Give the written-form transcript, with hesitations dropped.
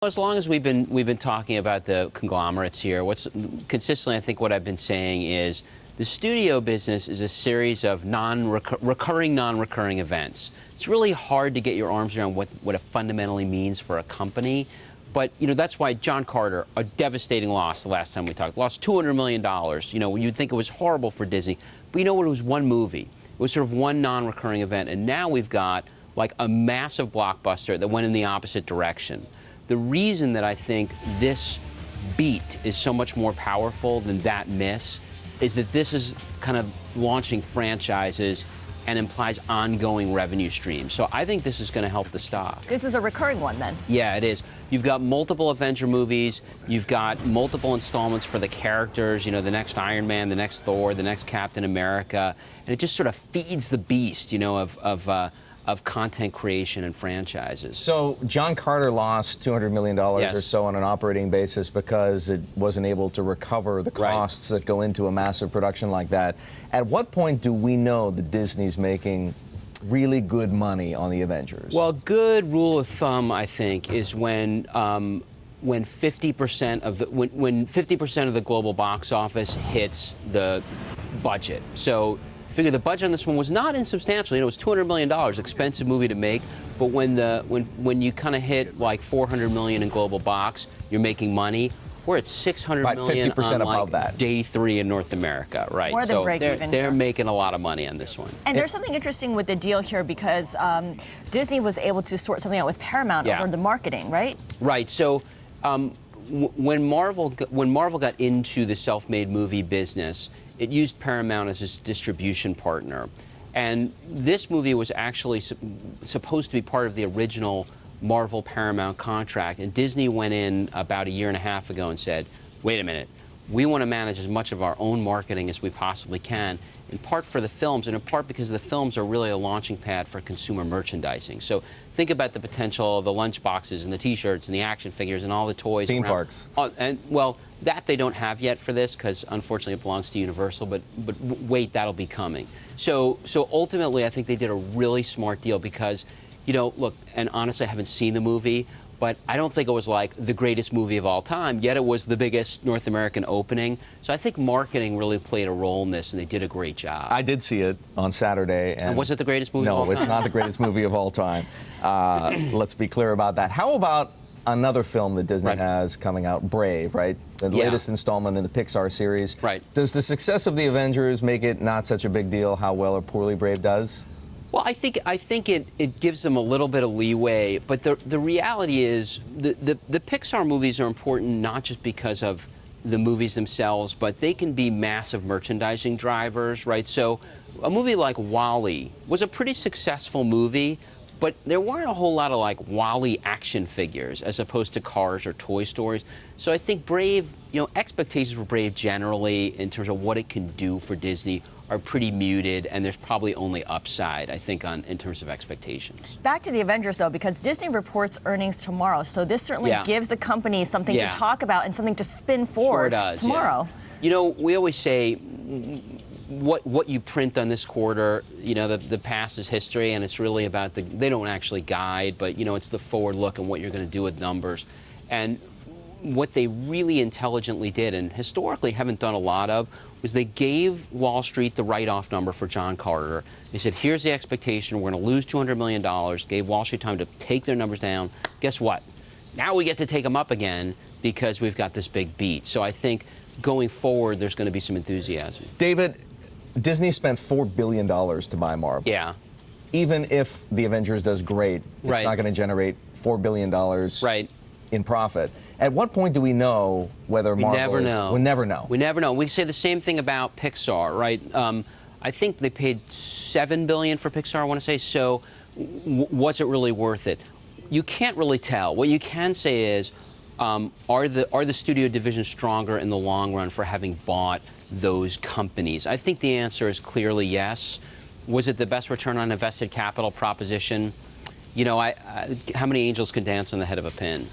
As long as we've been talking about the conglomerates here, what's consistently, I think what I've been saying is the studio business is a series of non-recurring events. It's really hard to get your arms around what it fundamentally means for a company. But, that's why John Carter, a devastating loss the last time we talked, lost $200 million. You'd think it was horrible for Disney. But it was one movie. It was sort of one non-recurring event. And now we've got like a massive blockbuster that went in the opposite direction. The reason that I think this beat is so much more powerful than that miss is that this is kind of launching franchises and implies ongoing revenue streams. So I think this is going to help the stock. This is a recurring one, then? Yeah, it is. You've got multiple Avenger movies. You've got multiple installments for the characters, the next Iron Man, the next Thor, the next Captain America. And it just sort of feeds the beast, of content creation and franchises. So John Carter lost $200 million or so on an operating basis because it wasn't able to recover the costs that go into a massive production like that. At what point do we know that Disney's making really good money on the Avengers? Well, good rule of thumb, I think, is when 50% of the global box office hits the budget. So figure the budget on this one was not insubstantial. It was $200 million, expensive movie to make. But when you kind of hit like $400 million in global box, you're making money. We're at $600 million 50% on above that. day 3 in North America, right? More than break even. They're making a lot of money on this one. And there's something interesting with the deal here because Disney was able to sort something out with Paramount over the marketing, right? Right. So when Marvel got into the self-made movie business, it used Paramount as its distribution partner. And this movie was actually supposed to be part of the original Marvel Paramount contract. And Disney went in about a year and a half ago and said, wait a minute, we want to manage as much of our own marketing as we possibly can, in part for the films, and in part because the films are really a launching pad for consumer merchandising. So think about the potential of the lunch boxes and the T-shirts and the action figures and all the toys. Theme parks. That they don't have yet for this because, unfortunately, it belongs to Universal, but wait, that'll be coming. So ultimately, I think they did a really smart deal because, look, and honestly, I haven't seen the movie, but I don't think it was like the greatest movie of all time, yet it was the biggest North American opening. So I think marketing really played a role in this, and they did a great job. I did see it on Saturday. And was it the greatest movie of all time? No, it's not the greatest movie of all time. Let's be clear about that. How about another film that Disney has coming out, Brave, right? The latest installment in the Pixar series. Right. Does the success of the Avengers make it not such a big deal how well or poorly Brave does? Well, I think it gives them a little bit of leeway, but the reality is the Pixar movies are important not just because of the movies themselves, but they can be massive merchandising drivers, right? So a movie like WALL-E was a pretty successful movie, but there weren't a whole lot of like WALL-E action figures as opposed to Cars or Toy Stories. So I think Brave, expectations for Brave generally in terms of what it can do for Disney are pretty muted, and there's probably only upside, I think, in terms of expectations. Back to the Avengers, though, because Disney reports earnings tomorrow, so this certainly gives the company something to talk about and something to spin forward tomorrow. Yeah. We always say what you print on this quarter, the past is history, and it's really about they don't actually guide, but, it's the forward look and what you're going to do with numbers. And what they really intelligently did, and historically haven't done a lot of, was they gave Wall Street the write-off number for John Carter. They said, here's the expectation, we're going to lose $200 million, gave Wall Street time to take their numbers down. Guess what? Now we get to take them up again because we've got this big beat. So I think going forward, there's going to be some enthusiasm. David, Disney spent $4 billion to buy Marvel. Yeah. Even if the Avengers does great, it's not going to generate $4 billion in profit. At what point do we know whether Marvel never know. We never know. We never know. We say the same thing about Pixar, right? I think they paid $7 billion for Pixar, I want to say. So was it really worth it? You can't really tell. What you can say is, are the studio divisions stronger in the long run for having bought those companies? I think the answer is clearly yes. Was it the best return on invested capital proposition? How many angels can dance on the head of a pin?